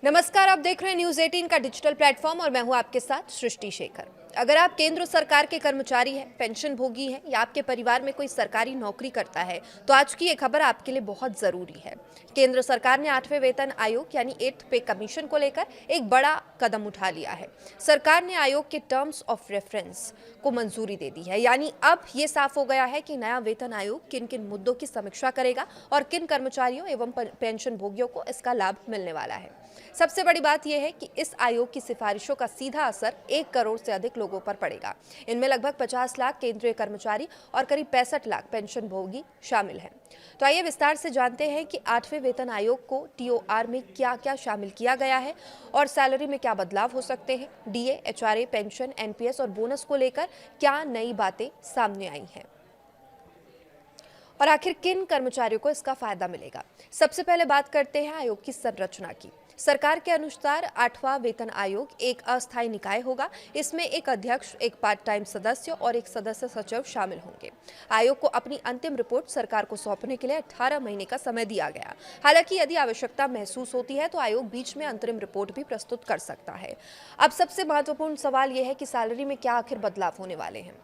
नमस्कार, आप देख रहे हैं न्यूज 18 का डिजिटल प्लेटफॉर्म और मैं हूं आपके साथ सृष्टि शेखर। अगर आप केंद्र सरकार के कर्मचारी हैं, पेंशन भोगी हैं या आपके परिवार में कोई सरकारी नौकरी करता है तो आज की ये खबर आपके लिए बहुत जरूरी है। केंद्र सरकार ने 8वें वेतन आयोग यानी 8th पे कमीशन को लेकर एक बड़ा कदम उठा लिया है। सरकार ने आयोग के टर्म्स ऑफ रेफरेंस को मंजूरी दे दी है, यानी अब ये साफ हो गया है कि नया वेतन आयोग किन किन मुद्दों की समीक्षा करेगा और किन कर्मचारियों एवं पेंशन भोगियों को इसका लाभ मिलने वाला है। सबसे बड़ी बात यह है कि इस आयोग की सिफारिशों का सीधा असर 1 करोड़ से अधिक लोगों पर पड़ेगा। इनमें लगभग 50 लाख केंद्रीय कर्मचारी और करीब 65 लाख पेंशन भोगी शामिल हैं। तो आइए विस्तार से जानते हैं कि 8वें वेतन आयोग को टीओआर में क्या क्या शामिल किया गया है और सैलरी में क्या बदलाव हो सकते हैं। डीए, एचआरए, पेंशन, एनपीएस और बोनस को लेकर क्या नई बातें सामने आई हैं और आखिर किन कर्मचारियों को इसका फायदा मिलेगा। सबसे पहले बात करते हैं आयोग की संरचना की। सरकार के अनुसार 8वां वेतन आयोग एक अस्थायी निकाय होगा। इसमें एक अध्यक्ष, एक पार्ट टाइम सदस्य और एक सदस्य सचिव शामिल होंगे। आयोग को अपनी अंतिम रिपोर्ट सरकार को सौंपने के लिए 18 महीने का समय दिया गया। हालांकि यदि आवश्यकता महसूस होती है तो आयोग बीच में अंतरिम रिपोर्ट भी प्रस्तुत कर सकता है। अब सबसे महत्वपूर्ण सवाल यह है कि सैलरी में क्या आखिर बदलाव होने वाले हैं।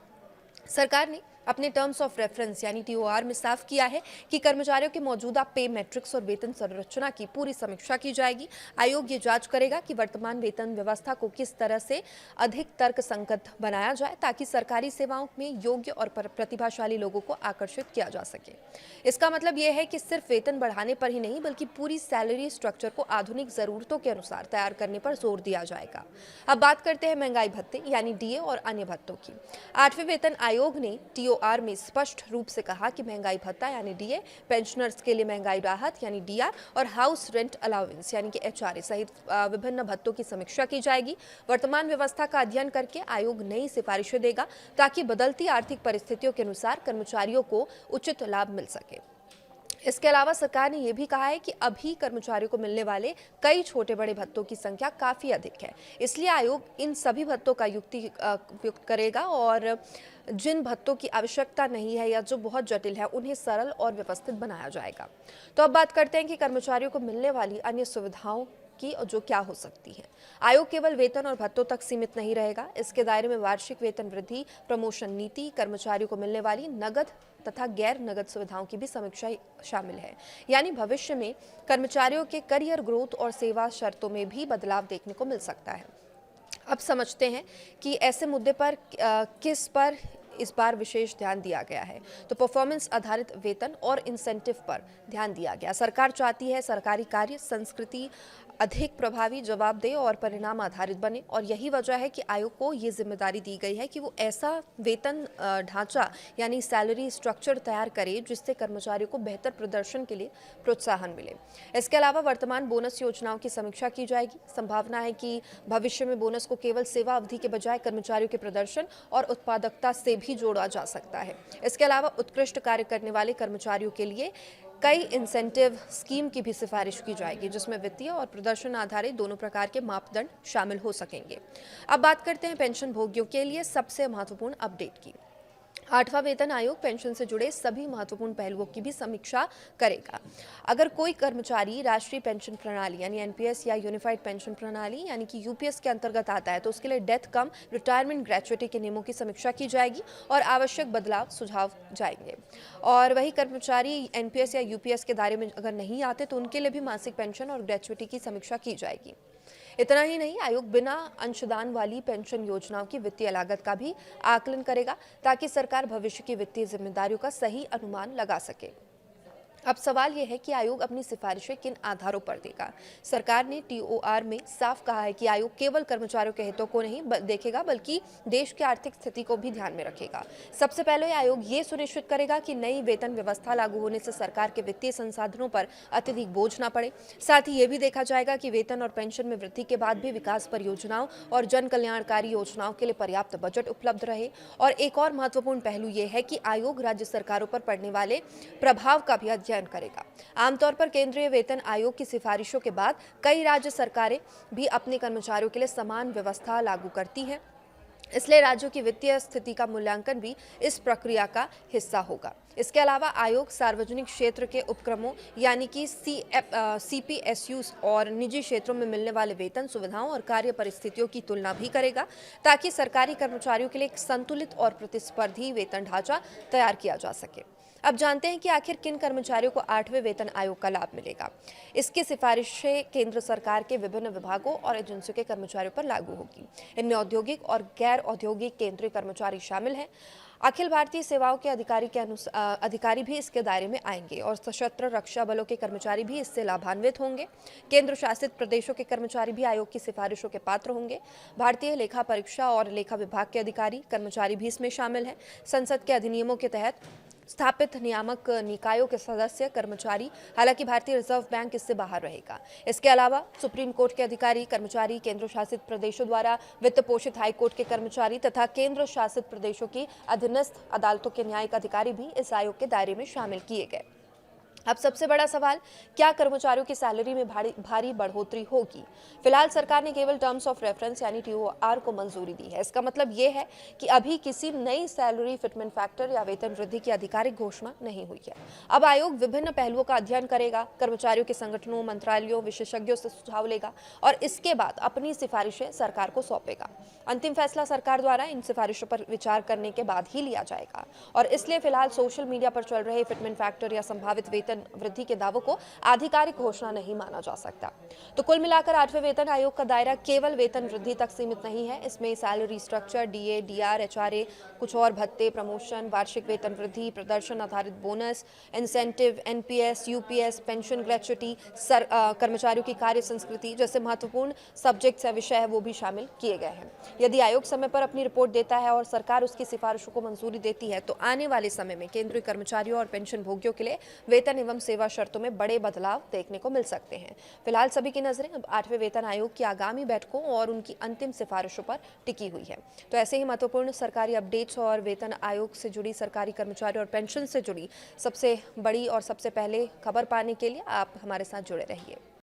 सरकार ने अपने टर्म्स ऑफ रेफरेंस यानी टीओआर में साफ किया है कि कर्मचारियों के मौजूदा पे मैट्रिक्स और वेतन संरचना की पूरी समीक्षा की जाएगी। आयोग ये जांच करेगा कि वर्तमान वेतन व्यवस्था को किस तरह से अधिक तर्कसंगत बनाया जाए ताकि सरकारी सेवाओं में योग्य और प्रतिभाशाली लोगों को आकर्षित किया जा सके। इसका मतलब यह है कि सिर्फ वेतन बढ़ाने पर ही नहीं बल्कि पूरी सैलरी स्ट्रक्चर को आधुनिक जरूरतों के अनुसार तैयार करने पर जोर दिया जाएगा। अब बात करते हैं महंगाई भत्ते यानी डीए और अन्य भत्तों की। 8वें वेतन आयोग ने टीओआर में स्पष्ट रूप से कहा कि महंगाई भत्ता यानी डीए, पेंशनर्स के लिए महंगाई राहत यानी डीआर और हाउस रेंट अलाउंस यानी कि एचआरए सहित विभिन्न भत्तों की समीक्षा की जाएगी। वर्तमान व्यवस्था का अध्ययन करके आयोग नई सिफारिशें देगा ताकि बदलती आर्थिक परिस्थितियों के अनुसार कर्मचारियों को उचित लाभ मिल सके। इसके अलावा सरकार ने यह भी कहा है कि अभी कर्मचारियों को मिलने वाले कई छोटे बड़े भत्तों की संख्या काफी अधिक है, इसलिए आयोग इन सभी भत्तों का युक्त करेगा और जिन भत्तों की आवश्यकता नहीं है या जो बहुत जटिल है उन्हें सरल और व्यवस्थित बनाया जाएगा। तो अब बात करते हैं कि कर्मचारियों को मिलने वाली अन्य सुविधाओं की जो क्या हो सकती है। आयोग केवल वेतन और भत्तों तक सीमित नहीं रहेगा। इसके दायरे में वार्षिक वेतन वृद्धि, प्रमोशन नीति, कर्मचारियों को मिलने वाली नगद तथा गैर नगद सुविधाओं की भी समीक्षा शामिल है। यानी भविष्य में कर्मचारियों के करियर ग्रोथ और सेवा शर्तों में भी बदलाव देखने को मिल सकता है। अब समझते हैं कि ऐसे मुद्दे पर किस पर इस बार विशेष ध्यान दिया गया है। तो परफॉर्मेंस आधारित वेतन और इंसेंटिव पर ध्यान दिया गया। सरकार चाहती है सरकारी कार्य संस्कृति अधिक प्रभावी, जवाबदेह और परिणाम आधारित बने और यही वजह है कि आयोग को ये जिम्मेदारी दी गई है कि वो ऐसा वेतन ढांचा यानी सैलरी स्ट्रक्चर तैयार करे जिससे कर्मचारियों को बेहतर प्रदर्शन के लिए प्रोत्साहन मिले। इसके अलावा वर्तमान बोनस योजनाओं की समीक्षा की जाएगी। संभावना है कि भविष्य में बोनस को केवल सेवा अवधि के बजाय कर्मचारियों के प्रदर्शन और उत्पादकता से भी जोड़ा जा सकता है। इसके अलावा उत्कृष्ट कार्य करने वाले कर्मचारियों के लिए कई इंसेंटिव स्कीम की भी सिफारिश की जाएगी जिसमें वित्तीय और प्रदर्शन आधारित दोनों प्रकार के मापदंड शामिल हो सकेंगे। अब बात करते हैं पेंशन भोगियों के लिए सबसे महत्वपूर्ण अपडेट की। 8वां वेतन आयोग पेंशन से जुड़े सभी महत्वपूर्ण पहलुओं की भी समीक्षा करेगा। अगर कोई कर्मचारी राष्ट्रीय पेंशन प्रणाली यानी एनपीएस या यूनिफाइड पेंशन प्रणाली यानी कि यूपीएस के अंतर्गत आता है तो उसके लिए डेथ कम रिटायरमेंट ग्रेच्युटी के नियमों की समीक्षा की जाएगी और आवश्यक बदलाव सुझाव जाएंगे। और वही कर्मचारी एनपीएस या यूपीएस के दायरे में अगर नहीं आते तो उनके लिए भी मासिक पेंशन और ग्रेच्युटी की समीक्षा की जाएगी। इतना ही नहीं, आयोग बिना अंशदान वाली पेंशन योजनाओं की वित्तीय लागत का भी आकलन करेगा ताकि सरकार भविष्य की वित्तीय जिम्मेदारियों का सही अनुमान लगा सके। अब सवाल यह है कि आयोग अपनी सिफारिशें किन आधारों पर देगा। सरकार ने टीओआर में साफ कहा है कि आयोग केवल कर्मचारियों के हितों को नहीं देखेगा बल्कि देश की आर्थिक स्थिति को भी ध्यान में रखेगा। सबसे पहले आयोग ये सुनिश्चित करेगा कि नई वेतन व्यवस्था लागू होने से सरकार के वित्तीय संसाधनों पर अत्यधिक बोझ न पड़े। साथ ही ये भी देखा जाएगा कि वेतन और पेंशन में वृद्धि के बाद भी विकास परियोजनाओं और जन कल्याणकारी योजनाओं के लिए पर्याप्त बजट उपलब्ध रहे। और एक और महत्वपूर्ण पहलू यह है कि आयोग राज्य सरकारों पर पड़ने वाले प्रभाव का भी अध्ययन करेगा। आमतौर पर केंद्रीय वेतन आयोग की सिफारिशों के बाद कई राज्य सरकारें भी अपने कर्मचारियों के लिए समान व्यवस्था लागू करती हैं। इसलिए राज्यों की वित्तीय स्थिति का मूल्यांकन भी इस प्रक्रिया का हिस्सा होगा। इसके अलावा आयोग सार्वजनिक क्षेत्र के उपक्रमों यानी कि सीपीएसयूज और निजी क्षेत्रों में मिलने वाले वेतन सुविधाओं और कार्य परिस्थितियों की तुलना भी करेगा, ताकि सरकारी कर्मचारियों के लिए एक संतुलित और प्रतिस्पर्धी वेतन ढांचा तैयार किया जा सके। अब जानते हैं कि आखिर किन कर्मचारियों को 8वें वेतन आयोग का लाभ मिलेगा। इसकी सिफारिशें केंद्र सरकार के विभिन्न विभागों और एजेंसियों के कर्मचारियों पर लागू होगी। इनमें औद्योगिक और गैर औद्योगिक केंद्रीय कर्मचारी शामिल हैं। अखिल भारतीय सेवाओं के अधिकारी भी इसके दायरे में आएंगे और सशस्त्र रक्षा बलों के कर्मचारी भी इससे लाभान्वित होंगे। केंद्र शासित प्रदेशों के कर्मचारी भी आयोग की सिफारिशों के पात्र होंगे। भारतीय लेखा परीक्षा और लेखा विभाग के अधिकारी कर्मचारी भी इसमें शामिल हैं। संसद के अधिनियमों के तहत स्थापित नियामक निकायों के सदस्य कर्मचारी, हालांकि भारतीय रिजर्व बैंक इससे बाहर रहेगा। इसके अलावा सुप्रीम कोर्ट के अधिकारी कर्मचारी, केंद्र शासित प्रदेशों द्वारा वित्त पोषित हाई कोर्ट के कर्मचारी तथा केंद्र शासित प्रदेशों की अधीनस्थ अदालतों के न्यायिक अधिकारी भी इस आयोग के दायरे में शामिल किए गए। अब सबसे बड़ा सवाल, क्या कर्मचारियों की सैलरी में भारी बढ़ोतरी होगी? फिलहाल सरकार ने केवल टर्म्स ऑफ रेफरेंस यानी टीओआर को मंजूरी दी है। इसका मतलब ये है कि अभी किसी नई सैलरी फिटमेंट फैक्टर या वेतन वृद्धि की आधिकारिक घोषणा नहीं हुई है। अब आयोग विभिन्न पहलुओं का अध्ययन करेगा, कर्मचारियों के संगठनों, मंत्रालयों, विशेषज्ञों से सुझाव लेगा और इसके बाद अपनी सिफारिशें सरकार को सौंपेगा। अंतिम फैसला सरकार द्वारा इन सिफारिशों पर विचार करने के बाद ही लिया जाएगा और इसलिए फिलहाल सोशल मीडिया पर चल रहे फिटमेंट फैक्टर या संभावित वेतन वृद्धि के दावों को आधिकारिक घोषणा नहीं माना जा सकता। तो कुल मिलाकर 8वें वेतन आयोग का दायरा केवल वेतन वृद्धि तक सीमित नहीं है। इसमें salary structure, DA, DR, HRA, कुछ और भत्ते, प्रमोशन, वार्षिक वेतन वृद्धि, प्रदर्शन आधारित बोनस, incentive, NPS, UPS, pension, gratuity, कर्मचारियों की कार्य संस्कृति जैसे महत्वपूर्ण सब्जेक्ट्स या विषय है वो भी शामिल किए गए हैं। यदि आयोग समय पर अपनी रिपोर्ट देता है और सरकार उसकी सिफारिशों को मंजूरी देती है तो आने वाले समय में केंद्रीय कर्मचारियों और पेंशन भोगियों के लिए वेतन एवं सेवा शर्तों में बड़े बदलाव देखने को मिल सकते हैं। फिलहाल सभी की नजरें अब 8वें वेतन आयोग की आगामी बैठकों और उनकी अंतिम सिफारिशों पर टिकी हुई है। तो ऐसे ही महत्वपूर्ण सरकारी अपडेट्स और वेतन आयोग से जुड़ी, सरकारी कर्मचारी और पेंशन से जुड़ी सबसे बड़ी और सबसे पहले खबर पाने के लिए आप हमारे साथ जुड़े रहिए।